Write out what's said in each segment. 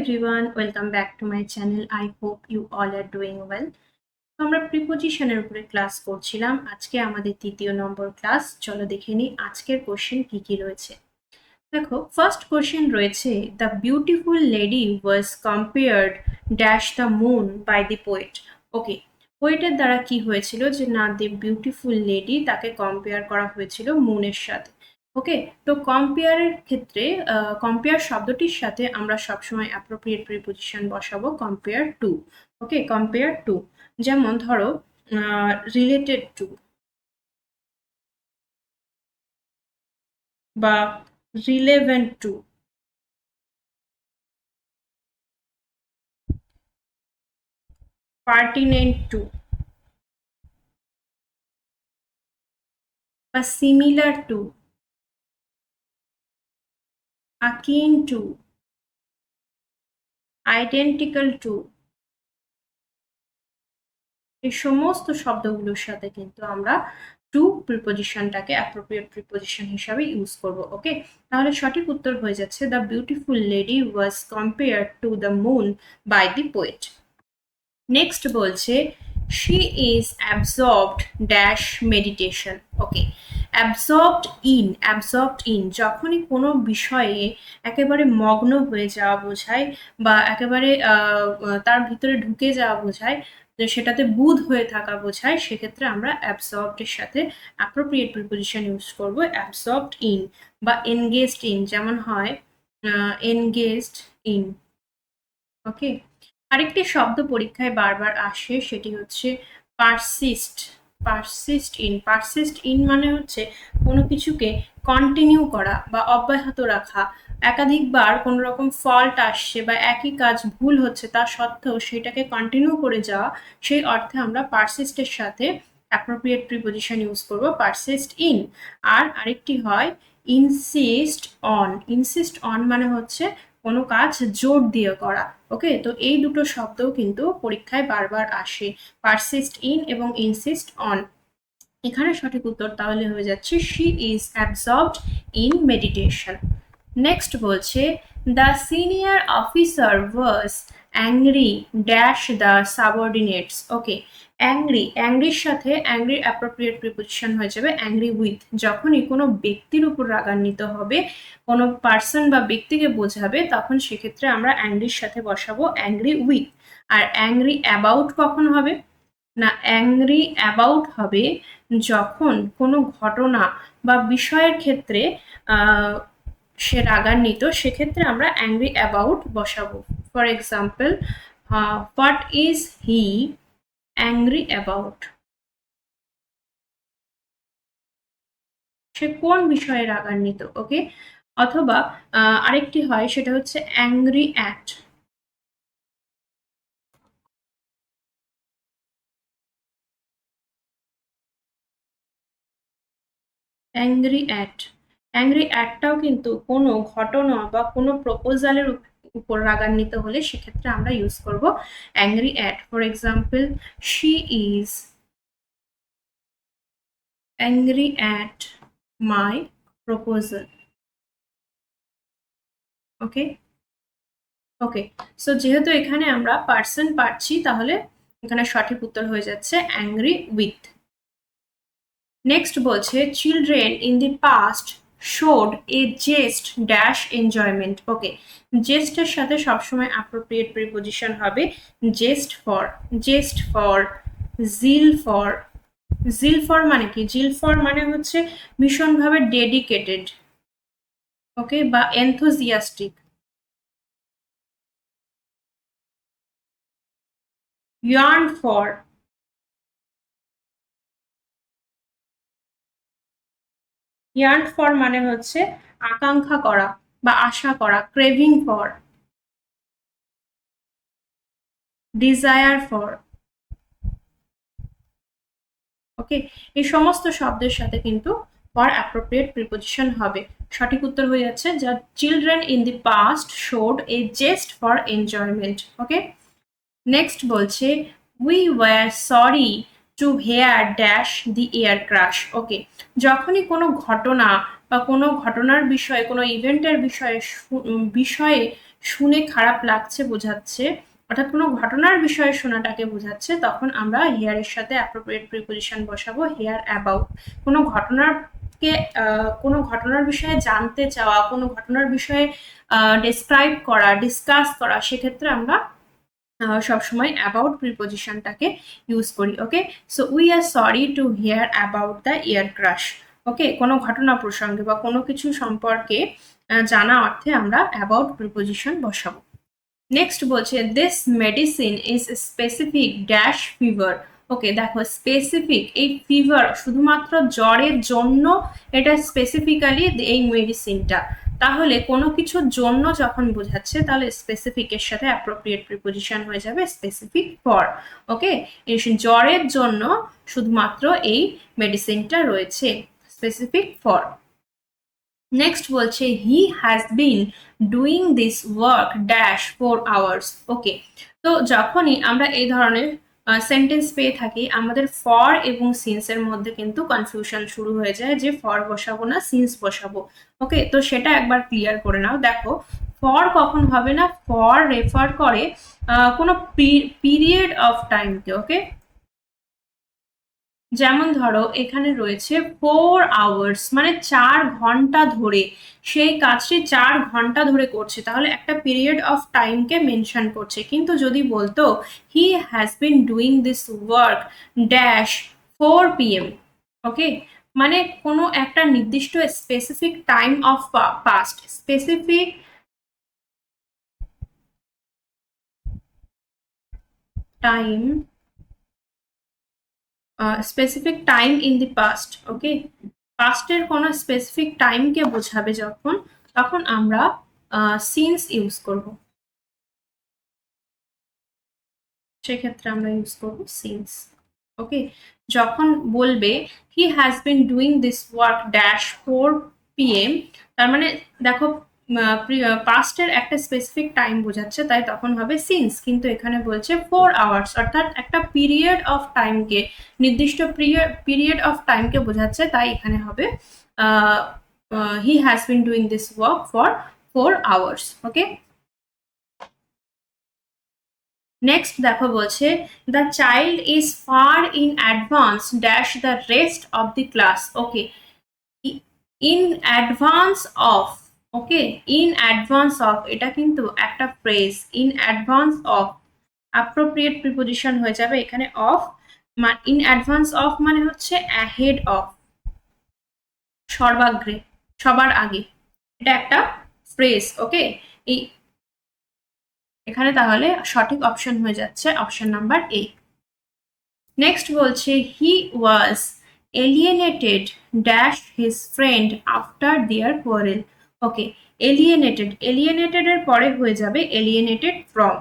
everyone, welcome back to my channel. I hope you all are doing well. তো আমরা প্রিপোজিশনের উপরে class করছিলাম। আজকে আমাদের তৃতীয় নম্বর ক্লাস। চলো দেখে নিই আজকের কোশ্চেন কি কি রয়েছে। দেখো, ফার্স্ট কোশ্চেন রয়েছে, the beautiful lady was compared dash the moon by the poet. Okay, পোয়েটের দ্বারা কি হয়েছিল যে না, দি বিউটিফুল লেডি তাকে কম্পেয়ার করা হয়েছিল মুনের সাথে। ওকে, তো কম্পেয়ারের ক্ষেত্রে কম্পেয়ার শব্দটির সাথে আমরা সবসময় অ্যাপ্রোপ্রিয়েট প্রিপোজিশন বসাবো compare to. Okay, compare to, যেমন ধরো রিলেটেড টু বা রিলেভেন্ট টু, পার্টিনেন্ট টু বা similar to, akin to, identical to, এই সমস্ত শব্দগুলোর সাথে কিন্তু আমরা টু প্রিপোজিশনটাকে অ্যাপ্রোপ্রিয়েট প্রিপোজিশন হিসাবে ইউজ করব। ওকে, তাহলে সঠিক উত্তর হয়ে যাচ্ছে the beautiful lady was compared to the moon by the poet. Next বলছে she is absorbed dash meditation. Okay, absorbed in যখনই কোনো বিষয়ে একেবারে মগ্ন হয়ে যাওয়া বোঝায় বা একেবারে তার ভিতরে ঢুকে যাওয়া বোঝায়, তো সেটাতে বুঁদ হয়ে থাকা বোঝায়, সেক্ষেত্রে আমরা absorbed এর সাথে অ্যাপ্রোপ্রিয়েট প্রিপোজিশন ইউজ করব absorbed in বা engaged in, যেমন হয় engaged in। ওকে, আরেকটি শব্দ পরীক্ষায় বারবার আসে, সেটি হচ্ছে পারসিস্ট। পারসিস্ট ইন মানে হচ্ছে কোনো কিছুকে কন্টিনিউ করা বা অব্যাহত রাখা। একাধিকবার কোনো রকম ফল্ট আসছে বা একই কাজ ভুল হচ্ছে, তা সত্ত্বেও সেটাকে কন্টিনিউ করে যাওয়া, সেই অর্থে আমরা পারসিস্টের সাথে অ্যাপ্রোপ্রিয়েট প্রিপোজিশন ইউজ করব পারসিস্ট ইন। আর আরেকটি হয় ইনসিস্ট অন মানে হচ্ছে কোনো কাজ জোর দিয়ে করা। ওকে, তো এই দুটো শব্দও কিন্তু পরীক্ষায় বারবার আসে, পারসিস্ট ইন এবং ইনসিস্ট অন। এখানে সঠিক উত্তর তাহলে হয়ে যাচ্ছে she is absorbed in meditation. Next বলছে the senior officer was angry dash the subordinates. Okay, অ্যাংরির সাথে অ্যাংরির অ্যাপ্রোপ্রিয়েট প্রিপোজিশন হয়ে যাবে অ্যাংরি উইথ। যখনই কোনো ব্যক্তির উপর রাগান্বিত হবে, কোনো পার্সন বা ব্যক্তিকে বোঝাবে, তখন সেক্ষেত্রে আমরা অ্যাংরির সাথে বসাবো অ্যাংরি উইথ। আর অ্যাংরি অ্যাবাউট কখন হবে না, অ্যাংরি অ্যাবাউট হবে যখন কোনো ঘটনা বা বিষয়ের ক্ষেত্রে সে রাগান্বিত, সেক্ষেত্রে আমরা অ্যাংরি অ্যাবাউট বসাবো। For example, what is he angry about, সে কোন বিষয়ে রাগান্বিত। ওকে, অথবা আরেকটি হয়, সেটা হচ্ছে অ্যাংরি অ্যাট। অ্যাংরি অ্যাটটাও কিন্তু কোনো ঘটনা বা কোনো প্রপোজালের উপর রাগান্বিত হলে সেক্ষেত্রে আমরা ইউজ করব angry at. For example, she is angry at my proposal. Okay okay, so যেহেতু এখানে আমরা পার্সন পাচ্ছি, তাহলে এখানে সঠিক উত্তর হয়ে যাচ্ছে অ্যাংরি উইথ। নেক্সট বলছে children in the past showed a jest dash enjoyment. Okay, জেস্টের সাথে সবসময় অ্যাপ্রোপ্রিয়েট প্রিপোজিশন হবে জেস্ট ফর জিল ফর মানে কি, জিল ফর মানে হচ্ছে ভীষণভাবে ডেডিকেটেড। ওকে, বা এনথুজিয়াস্টিক। ইয়ার্ন ফর মানে হচ্ছে আকাঙ্ক্ষা করা বা আশা করা। Craving for, desire for. Okay, এই সমস্ত শব্দের সাথে কিন্তু ফর অ্যাপ্রোপ্রিয়েট প্রিপোজিশন হবে। সঠিক উত্তর হয়ে যাচ্ছে যা children in the past showed a jest for enjoyment. Okay, next বলছে we were sorry to hear dash the air crash. Okay, যখনই কোনো ঘটনা বা কোনো ঘটনার বিষয়ে, কোনো ইভেন্টের বিষয়ে শুনে খারাপ লাগছে বোঝাচ্ছে, অর্থাৎ কোনো ঘটনার বিষয়ে শোনাটাকে বোঝাচ্ছে, তখন আমরা হিয়ারের সাথে অ্যাপ্রোপ্রিয়েট প্রিপোজিশন বসাবো হিয়ার অ্যাবাউট। কোনো ঘটনার বিষয়ে জানতে চাওয়া, কোনো ঘটনার বিষয়ে ডেসক্রাইব করা, ডিসকাস করা, সেক্ষেত্রে আমরা সবসময় অ্যাবাউট প্রিপোজিশনটাকে ইউজ করি। Okay, so we are sorry to hear about the air crash. Okay, কোনো ঘটনা প্রসঙ্গে বা কোনো কিছু সম্পর্কে জানা অর্থে আমরা অ্যাবাউট প্রিপোজিশন বসাবো। নেক্সট বলছে this medicine is specific dash fever. Okay, দেখো স্পেসিফিক, এই ফিভার শুধুমাত্র জ্বরের জন্য এটা স্পেসিফিক্যালি এই মেডিসিনটা, তাহলে কোনো কিছুর জন্য যখন বোঝাচ্ছে তাহলে স্পেসিফিকের সাথে অ্যাপ্রোপ্রিয়েট প্রিপোজিশন হয়ে যাবে স্পেসিফিক ফর। ওকে, জ্বরের জন্য শুধুমাত্র এই মেডিসিনটা রয়েছে, স্পেসিফিক ফর। নেক্সট বলছে হি has been doing this work dash 4 hours। ওকে, তো যখনই আমরা এই ধরনের সেন্টেন্স পেয়ে থাকি, আমাদের ফর এবং সিন্সের মধ্যে কিন্তু কনফিউশন শুরু হয়ে যায় যে ফর বসাবো না সিন্স বসাবো। ওকে, তো সেটা একবার ক্লিয়ার করে নাও। দেখো, ফর কখন হবে না, ফর রেফার করে কোনো পিরিয়ড অফ টাইমকে। ওকে, যেমন ধরো এখানে রয়েছে 4 hours, মানে 4 ঘন্টা ধরে সেই কাজটি 4 ঘন্টা ধরে করছে, তাহলে একটা পিরিয়ড অফ টাইমকে মেনশন করছে। কিন্তু যদি বলতো he has been doing this work dash 4 PM, okay, মানে কোনো একটা নির্দিষ্ট specific time of past, specific time, specific time in the past. Okay, পাস্টের কোনো স্পেসিফিক টাইমকে বোঝাবে যখন, তখন আমরা সিন্স ইউজ করব, সেক্ষেত্রে আমরা ইউজ করব সিন্স। ওকে, যখন বলবে হি has been doing this work dash 4 PM, তার মানে দেখো পাস্টের একটা স্পেসিফিক টাইম বোঝাচ্ছে, তাই তখন হবে সিন্স। কিন্তু এখানে বলছে 4 hours, অর্থাৎ একটা পিরিয়ড অফ টাইমকে, নির্দিষ্ট পিরিয়ড অফ টাইমকে বোঝাচ্ছে, তাই এখানে হবে হি has been doing this work for 4 hours। Okay, next দেখো বলছে the child is far in advance dash the rest of the class. Okay, in advance of, okay, in advance of এটা কিন্তু একটা phrase, in advance of appropriate preposition হয়ে যাবে এখানে of. In advance of মানে হচ্ছে অ্যাহেড অফ, সর্বাগ্রে, সবার আগে, এটা একটা ফ্রেজ। ওকে, এই এখানে তাহলে সঠিক অপশন হয়ে যাচ্ছে অপশন নাম্বার এ। নেক্সট বলছে he was alienated dash his friend after their quarrel. Okay, alienated, alienated এর পরে হয়ে যাবে এলিয়েনেটেড ফ্রম।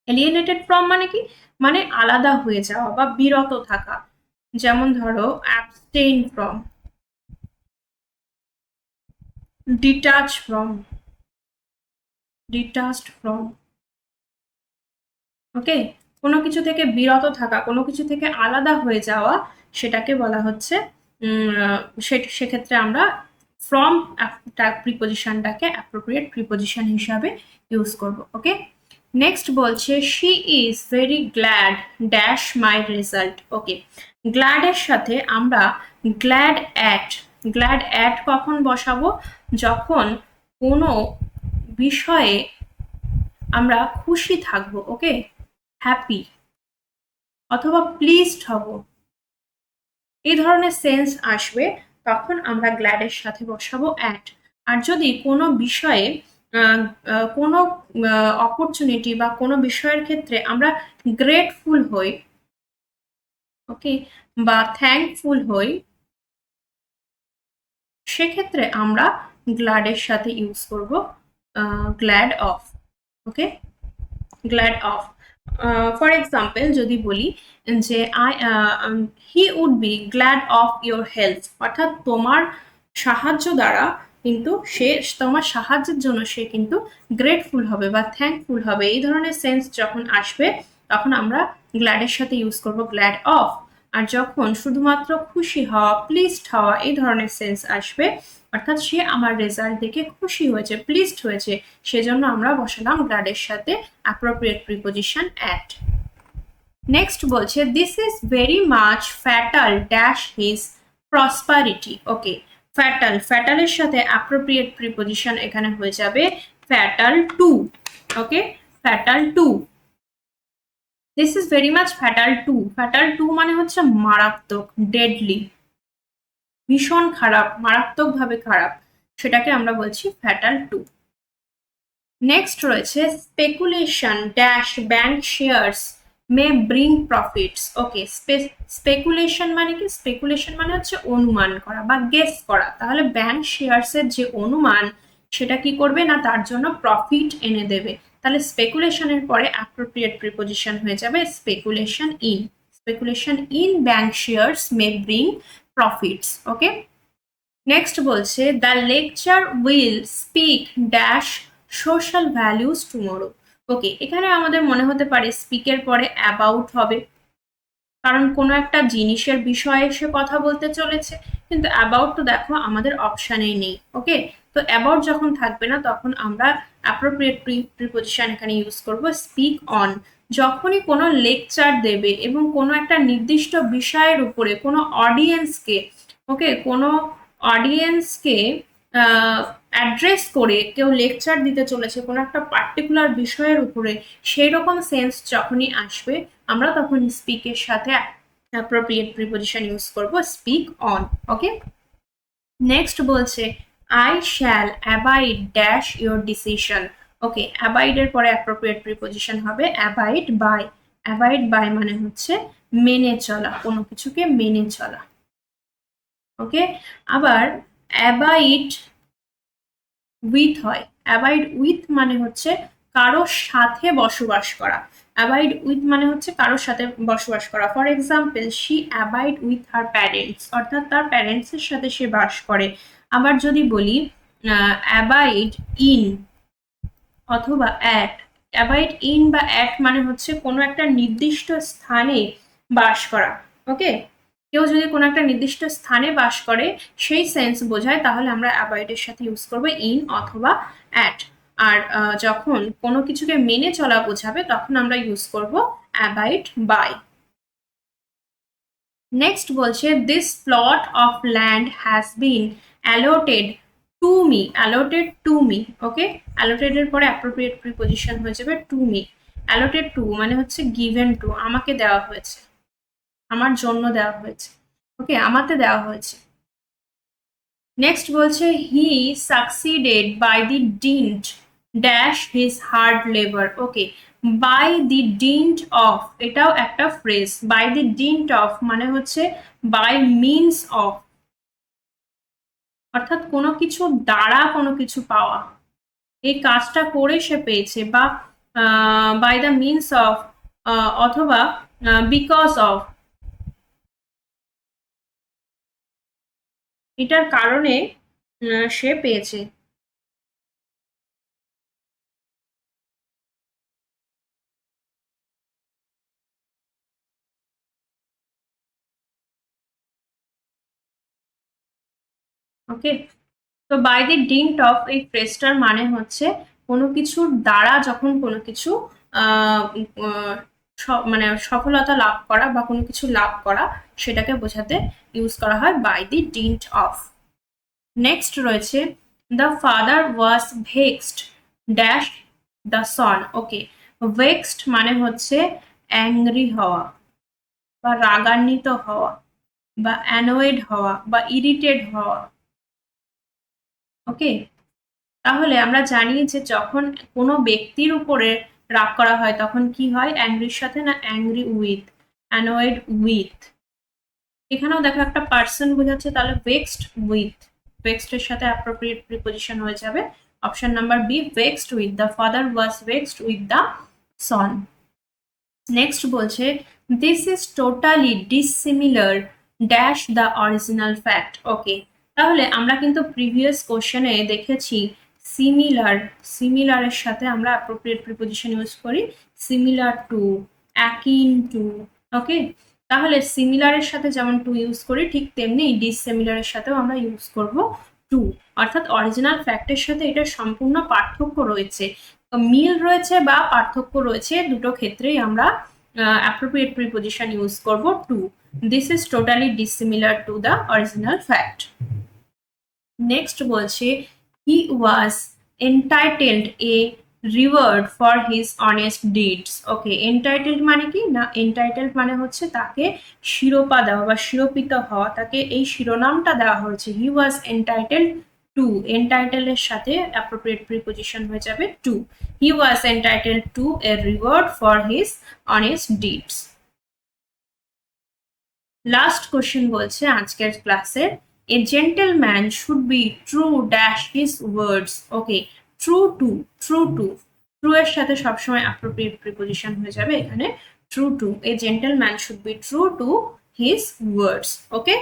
এলিয়েনেটেড ফ্রম মানে কি, মানে আলাদা হয়ে যাওয়া বা বিরত থাকা। যেমন ধরো abstain from, detach from, detached from. Okay, কোনো কিছু থেকে বিরত থাকা, কোনো কিছু থেকে আলাদা হয়ে যাওয়া, সেটাকে বলা হচ্ছে সেক্ষেত্রে আমরা ফ্রম প্রিপোজিশনটাকে অ্যাপ্রোপ্রিয়েট প্রিপোজিশন হিসাবে ইউজ করব। ওকে, নেক্সট বলছে she is very glad dash my result. Okay, গ্ল্যাডের সাথে আমরা গ্ল্যাড অ্যাট, গ্ল্যাড অ্যাট কখন বসাবো, যখন কোনো বিষয়ে আমরা খুশি থাকবো। ওকে, হ্যাপি অথবা প্লিজড হব, এই ধরনের সেন্স আসবে, তখন আমরা গ্ল্যাডের সাথে বসাবো অ্যাট। আর যদি কোনো বিষয়ে কোনো অপরচুনিটি বা কোনো বিষয়ের ক্ষেত্রে আমরা গ্রেটফুল হই, ওকে, বা থ্যাঙ্কফুল হই, সেক্ষেত্রে আমরা গ্ল্যাডের সাথে ইউজ করব glad of. Okay, glad of. For example যদি বলি যে he would be glad of your help, অর্থাৎ তোমার সাহায্য দ্বারা কিন্তু সে, তোমার সাহায্যের জন্য সে কিন্তু গ্রেটফুল হবে বা থ্যাঙ্কফুল হবে, এই ধরনের সেন্স যখন আসবে তখন আমরা গ্ল্যাডের সাথে ইউজ করব গ্ল্যাড অফ। আর যখন শুধুমাত্র খুশি হওয়া, প্লিজড হওয়া এই ধরনের সেন্স আসবে, অর্থাৎ সে আমার রেজাল্ট দেখে খুশি হয়েছে, প্লিজড হয়েছে, সেজন্য আমরা বসালাম গ্ল্যাডের সাথে অ্যাপ্রোপ্রিয়েট প্রিপোজিশন অ্যাট। নেক্সট বলছে this is very much fatal dash his prosperity. Okay, ফ্যাটালের সাথে অ্যাপ্রোপ্রিয়েট প্রিপোজিশন এখানে হয়ে যাবে fatal to. Okay, fatal to. This is very much fatal to. Fatal to মানে হচ্ছে মারাত্মক, ডেডলি, ভীষণ খারাপ, মারাত্মকভাবে খারাপ, সেটাকে আমরা বলছি ফ্যাটাল টু। নেক্সট রয়েছে speculation dash bank shares may bring profits. ওকে, স্পেকুলেশন মানে কি? স্পেকুলেশন মানে হচ্ছে অনুমান করা বা গেস করা। তাহলে ব্যাংক শেয়ার্সের যে অনুমান, সেটা কি করবে না, তার জন্য প্রফিট এনে দেবে। তাহলে স্পেকুলেশনের পরে অ্যাপ্রোপ্রিয়েট প্রিপোজিশন হয়ে যাবে speculation in. Speculation in bank shares may bring profits. Okay, next বলছে the lecture will speak dash social values tomorrow. Okay, এখানে আমাদের মনে হতে পারে স্পিকের পরে অ্যাবাউট হবে, কারণ কোনো একটা জিনিসের বিষয়ে সে কথা বলতে চলেছে, কিন্তু অ্যাবাউট তো দেখো আমাদের অপশানেই নেই। ওকে, তো অ্যাবাউট যখন থাকবে না, তখন আমরা অ্যাপ্রোপ্রিয়েট প্রিপোজিশন এখানে ইউজ করব স্পিক অন। যখনই কোনো লেকচার দেবে এবং কোনো একটা নির্দিষ্ট বিষয়ের উপরে কোনো অডিয়েন্সকে, ওকে, কোনো অডিয়েন্সকে অ্যাড্রেস করে কেউ লেকচার দিতে চলেছে কোনো একটা পার্টিকুলার বিষয়ের উপরে, সেই রকম সেন্স যখনই আসবে, আমরা তখন স্পিকের সাথে অ্যাপ্রোপ্রিয়েট প্রিপোজিশন ইউজ করব স্পিক অন। ওকে, নেক্সট বলছে I shall abide dash your decision. Okay, abide এর পরে অ্যাপ্রোপ্রিয়েট প্রিপোজিশন হবে অ্যাবাইড বাই। অ্যাবাইড বাই মানে হচ্ছে মেনে চলা, কোনো কিছুকে মেনে চলা। ওকে, আবার অ্যাবাইড উইথ হয়। অ্যাবাইড উইথ মানে হচ্ছে কারোর সাথে বসবাস করা। অ্যাবাইড উইথ মানে হচ্ছে কারোর সাথে বসবাস করা। For example she abide with her parents, অর্থাৎ তার প্যারেন্টসের সাথে সে বাস করে। আবার যদি বলি অ্যাবাইড ইন অথবা অ্যাট, অ্যাবাইড ইন বা অ্যাট মানে হচ্ছে কোনো একটা নির্দিষ্ট স্থানে বাস করা। ওকে, কেউ যদি কোনো একটা নির্দিষ্ট স্থানে বাস করে সেই সেন্স বোঝায়, তাহলে আমরা অ্যাবাইডের সাথে ইউজ করবো ইন অথবা অ্যাট। আর যখন কোনো কিছুকে মেনে চলা বোঝাবে, তখন আমরা ইউজ করব অ্যাবাইড বাই। নেক্সট বলছে this plot of land has been allotted to me. Allotted to me. Okay, allotted এর পরে অ্যাপ্রোপ্রিয়েট প্রিপোজিশন হয়ে যাবে টু মি। অ্যালোটেড টু মানে হচ্ছে গিভেন টু, আমাকে দেওয়া হয়েছে, আমার জন্য দেওয়া হয়েছে। ওকে, আমাতে দেওয়া হয়েছে। নেক্সট বলছে he succeeded by the dint dash his hard labour. Okay, by the dint of, এটাও একটা phrase. By the dint of মানে হচ্ছে বাই মিনস অফ, অর্থাৎ কোনো কিছু দ্বারা কোনো কিছু পাওয়া, এই কাজটা করে সে পেয়েছে, বা বাই দ্য মিনস অফ অথবা বিকজ অফ, এটার কারণে সে পেয়েছে। ওকে, তো বাই দি ডিন্ট অফ এই ফ্রেজটার মানে হচ্ছে কোনো কিছুর দ্বারা যখন কোনো কিছু মানে সফলতা লাভ করা বা কোনো কিছু লাভ করা, সেটাকে বোঝাতে ইউজ করা হয় by the dint of. Next রয়েছে the father was vexed dash the son. Okay, vexed মানে হচ্ছে অ্যাংরি হওয়া বা রাগান্বিত হওয়া বা অ্যানোয়েড হওয়া বা ইরিটেড হওয়া। ওকে, তাহলে আমরা জানি যে যখন কোনো ব্যক্তির উপরে রাগ করা হয়, তখন কি হয়? অ্যাংরির সাথে না অ্যাংরি উইথ, অ্যানোয়েড উইথ। এখানেও দেখো একটা পার্সন বোঝাচ্ছে, তাহলে ভেক্সড উইথ, ভেক্সড এর সাথে অ্যাপ্রোপ্রিয়েট প্রিপোজিশন হয়ে যাবে option number B, vexed with. The father was vexed with the son. Next বলছে this is totally dissimilar dash the original fact. Okay, তাহলে আমরা কিন্তু প্রিভিয়াস কোশ্চেনে দেখেছি সিমিলার, সিমিলারের সাথে আমরা অ্যাপ্রোপ্রিয়েট প্রিপোজিশন ইউজ করি সিমিলার টু, অ্যাকিন টু। ওকে, তাহলে সিমিলারের সাথে যেমন টু ইউজ করি, ঠিক তেমনি ডিসিমিলারের সাথেও আমরা ইউজ করব টু। অর্থাৎ অরিজিনাল ফ্যাক্টের সাথে এটা সম্পূর্ণ পার্থক্য রয়েছে, মিল রয়েছে বা পার্থক্য রয়েছে, দুটো ক্ষেত্রেই আমরা অ্যাপ্রোপ্রিয়েট প্রিপোজিশন ইউজ করব to. This is totally dissimilar to the original fact. Next বলছে he was entitled a reward for his honest deeds. Okay, entitled মানে কি না, এন্টাইটেলড মানে হচ্ছে তাকে শিরোপা দেওয়া বা শিরোপিত হওয়া, তাকে এই শিরোনামটা দেওয়া হয়েছে। হি ওয়াজ এন্টাইটেলড টু, এন্টাইটেলের সাথে অ্যাপ্রোপ্রিয়েট প্রিপোজিশন হয়ে যাবে to. He was entitled to a reward for his honest deeds. Last question বলছে আজকের ক্লাসের, a gentleman should be true dash his words. Okay, true to, true to, true এর সাথে সবসময় appropriate preposition হয়ে যাবে এখানে true to. A gentleman should be true to his words. Okay,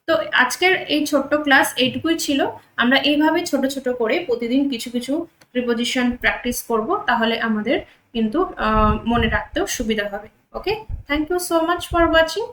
তো আজকের এই ছোট্ট ক্লাস এইটুকুই ছিল। আমরা এইভাবে ছোট ছোট করে প্রতিদিন কিছু কিছু প্রিপোজিশন প্র্যাকটিস করব, তাহলে আমাদের কিন্তু মনে রাখতেও সুবিধা হবে। Okay, thank you so much for watching.